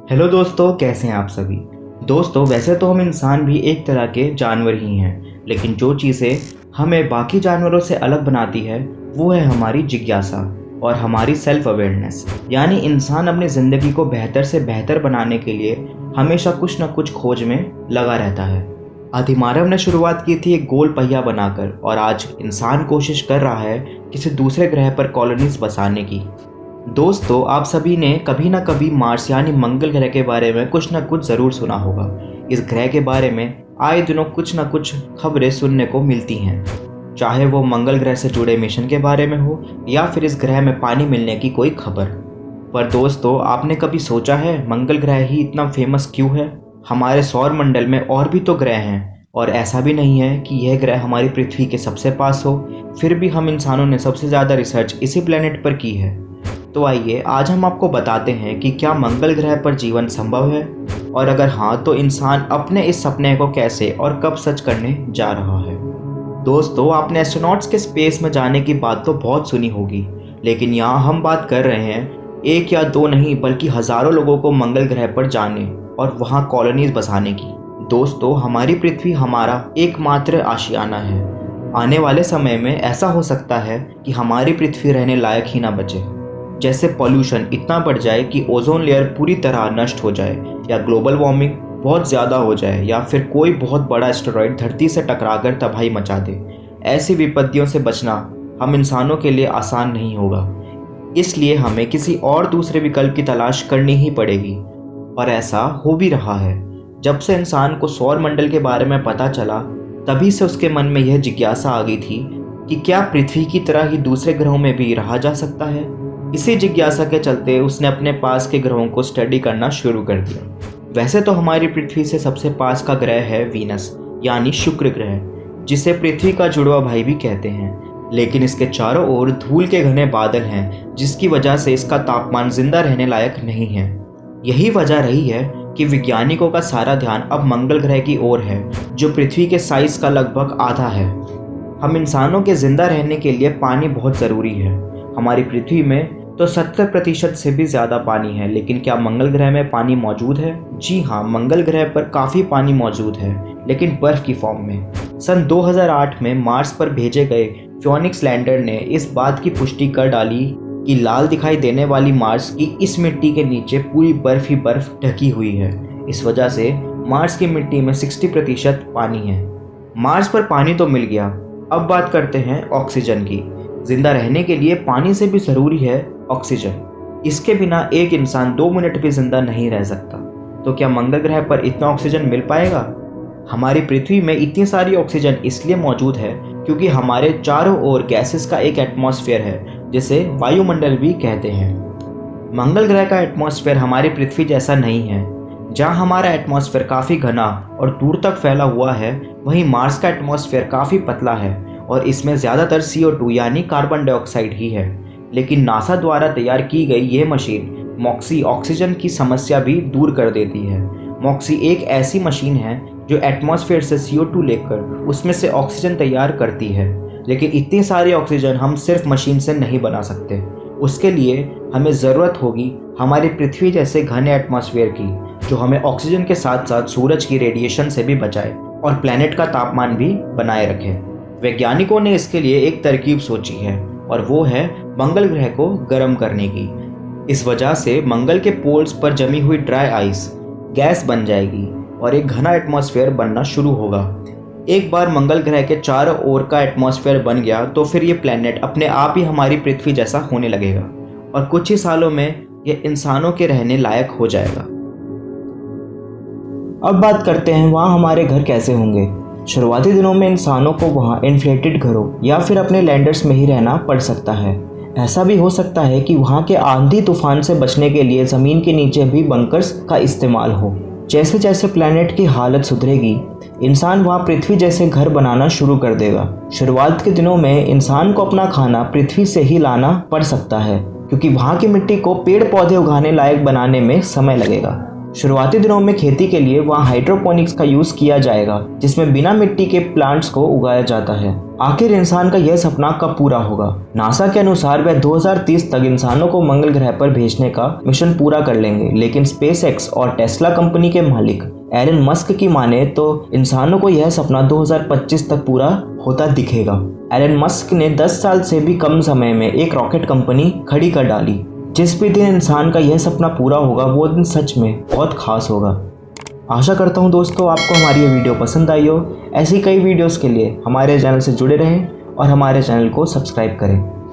Hello दोस्तों, कैसे हैं आप सभी। दोस्तों, वैसे तो हम इंसान भी एक तरह के जानवर ही हैं, लेकिन जो चीज़ें हमें बाकी जानवरों से अलग बनाती है वो है हमारी जिज्ञासा और हमारी सेल्फ अवेयरनेस। यानी इंसान अपनी ज़िंदगी को बेहतर से बेहतर बनाने के लिए हमेशा कुछ न कुछ खोज में लगा रहता है। आदिमानव ने शुरुआत की थी एक गोल पहिया बनाकर, और आज इंसान कोशिश कर रहा है किसी दूसरे ग्रह पर कॉलोनीज बसाने की। दोस्तों, आप सभी ने कभी ना कभी मार्स यानी मंगल ग्रह के बारे में कुछ ना कुछ ज़रूर सुना होगा। इस ग्रह के बारे में आए दिनों कुछ ना कुछ खबरें सुनने को मिलती हैं, चाहे वो मंगल ग्रह से जुड़े मिशन के बारे में हो या फिर इस ग्रह में पानी मिलने की कोई खबर। पर दोस्तों, आपने कभी सोचा है मंगल ग्रह ही इतना फेमस क्यों है? हमारे सौर मंडल में और भी तो ग्रह हैं, और ऐसा भी नहीं है कि यह ग्रह हमारी पृथ्वी के सबसे पास हो। फिर भी हम इंसानों ने सबसे ज़्यादा रिसर्च इसी प्लेनेट पर की है। तो आइए आज हम आपको बताते हैं कि क्या मंगल ग्रह पर जीवन संभव है, और अगर हाँ तो इंसान अपने इस सपने को कैसे और कब सच करने जा रहा है। दोस्तों, आपने एस्ट्रोनॉट्स के स्पेस में जाने की बात तो बहुत सुनी होगी, लेकिन यहाँ हम बात कर रहे हैं एक या दो नहीं बल्कि हज़ारों लोगों को मंगल ग्रह पर जाने और वहाँ कॉलोनीज बसाने की। दोस्तों, हमारी पृथ्वी हमारा एकमात्र आशियाना है। आने वाले समय में ऐसा हो सकता है कि हमारी पृथ्वी रहने लायक ही ना बचे। जैसे पॉल्यूशन इतना बढ़ जाए कि ओजोन लेयर पूरी तरह नष्ट हो जाए, या ग्लोबल वार्मिंग बहुत ज़्यादा हो जाए, या फिर कोई बहुत बड़ा एस्टेरॉयड धरती से टकराकर तबाही मचा दे। ऐसी विपत्तियों से बचना हम इंसानों के लिए आसान नहीं होगा, इसलिए हमें किसी और दूसरे विकल्प की तलाश करनी ही पड़ेगी। और ऐसा हो भी रहा है। जब से इंसान को सौर मंडल के बारे में पता चला, तभी से उसके मन में यह जिज्ञासा आ गई थी कि क्या पृथ्वी की तरह ही दूसरे ग्रहों में भी रहा जा सकता है। इसी जिज्ञासा के चलते उसने अपने पास के ग्रहों को स्टडी करना शुरू कर दिया। वैसे तो हमारी पृथ्वी से सबसे पास का ग्रह है वीनस यानी शुक्र ग्रह, जिसे पृथ्वी का जुड़वा भाई भी कहते हैं। लेकिन इसके चारों ओर धूल के घने बादल हैं, जिसकी वजह से इसका तापमान जिंदा रहने लायक नहीं है। यही वजह रही है कि वैज्ञानिकों का सारा ध्यान अब मंगल ग्रह की ओर है, जो पृथ्वी के साइज का लगभग आधा है। हम इंसानों के जिंदा रहने के लिए पानी बहुत ज़रूरी है। हमारी पृथ्वी में तो 70% से भी ज़्यादा पानी है, लेकिन क्या मंगल ग्रह में पानी मौजूद है? जी हाँ, मंगल ग्रह पर काफ़ी पानी मौजूद है, लेकिन बर्फ़ की फॉर्म में। सन 2008 में मार्स पर भेजे गए फियोनिक्स लैंडर ने इस बात की पुष्टि कर डाली कि लाल दिखाई देने वाली मार्स की इस मिट्टी के नीचे पूरी बर्फ़ ही बर्फ़ ढकी हुई है। इस वजह से मार्स की मिट्टी में 60% पानी है। मार्स पर पानी तो मिल गया, अब बात करते हैं ऑक्सीजन की। जिंदा रहने के लिए पानी से भी ज़रूरी है ऑक्सीजन। इसके बिना एक इंसान 2 मिनट भी जिंदा नहीं रह सकता। तो क्या मंगल ग्रह पर इतना ऑक्सीजन मिल पाएगा? हमारी पृथ्वी में इतनी सारी ऑक्सीजन इसलिए मौजूद है क्योंकि हमारे चारों ओर गैसेस का एक एटमॉस्फेयर है, जिसे वायुमंडल भी कहते हैं। मंगल ग्रह का एटमॉस्फेयर हमारी पृथ्वी जैसा नहीं है। जहाँ हमारा एटमॉस्फेयर काफ़ी घना और दूर तक फैला हुआ है, वहीं मार्स का एटमॉस्फेयर काफ़ी पतला है और इसमें ज़्यादातर CO2 यानी कार्बन डाइऑक्साइड ही है। लेकिन नासा द्वारा तैयार की गई ये मशीन मॉक्सी ऑक्सीजन की समस्या भी दूर कर देती है। मॉक्सी एक ऐसी मशीन है जो एटमॉस्फेयर से CO2 लेकर उसमें से ऑक्सीजन तैयार करती है। लेकिन इतनी सारी ऑक्सीजन हम सिर्फ मशीन से नहीं बना सकते। उसके लिए हमें ज़रूरत होगी हमारी पृथ्वी जैसे घने एटमॉस्फेयर की, जो हमें ऑक्सीजन के साथ साथ सूरज की रेडिएशन से भी बचाए और प्लैनेट का तापमान भी बनाए रखे। वैज्ञानिकों ने इसके लिए एक तरकीब सोची है, और वो है मंगल ग्रह को गर्म करने की। इस वजह से मंगल के पोल्स पर जमी हुई ड्राई आइस गैस बन जाएगी और एक घना एटमॉस्फेयर बनना शुरू होगा। एक बार मंगल ग्रह के चारों ओर का एटमॉस्फेयर बन गया तो फिर ये प्लैनेट अपने आप ही हमारी पृथ्वी जैसा होने लगेगा, और कुछ ही सालों में ये इंसानों के रहने लायक हो जाएगा। अब बात करते हैं वहाँ हमारे घर कैसे होंगे। शुरुआती दिनों में इंसानों को वहाँ इन्फ्लेटेड घरों या फिर अपने लैंडर्स में ही रहना पड़ सकता है। ऐसा भी हो सकता है कि वहाँ के आंधी तूफान से बचने के लिए ज़मीन के नीचे भी बंकर्स का इस्तेमाल हो। जैसे जैसे प्लैनेट की हालत सुधरेगी, इंसान वहाँ पृथ्वी जैसे घर बनाना शुरू कर देगा। शुरुआत के दिनों में इंसान को अपना खाना पृथ्वी से ही लाना पड़ सकता है, क्योंकि वहाँ की मिट्टी को पेड़ पौधे उगाने लायक बनाने में समय लगेगा। शुरुआती दिनों में खेती के लिए वहाँ हाइड्रोपोनिक्स का यूज़ किया जाएगा, जिसमें बिना मिट्टी के प्लांट्स को उगाया जाता है। आखिर इंसान का यह सपना कब पूरा होगा? नासा के अनुसार वह 2030 तक इंसानों को मंगल ग्रह पर भेजने का मिशन पूरा कर लेंगे, लेकिन स्पेसएक्स और टेस्ला कंपनी के मालिक एलन मस्क की माने तो इंसानों को यह सपना 2025 तक पूरा होता दिखेगा। एलन मस्क ने 10 साल से भी कम समय में एक रॉकेट कंपनी खड़ी कर डाली। जिस भी दिन इंसान का यह सपना पूरा होगा वो दिन सच में बहुत खास होगा। आशा करता हूँ दोस्तों आपको हमारी ये वीडियो पसंद आई हो। ऐसी कई वीडियोस के लिए हमारे चैनल से जुड़े रहें और हमारे चैनल को सब्सक्राइब करें।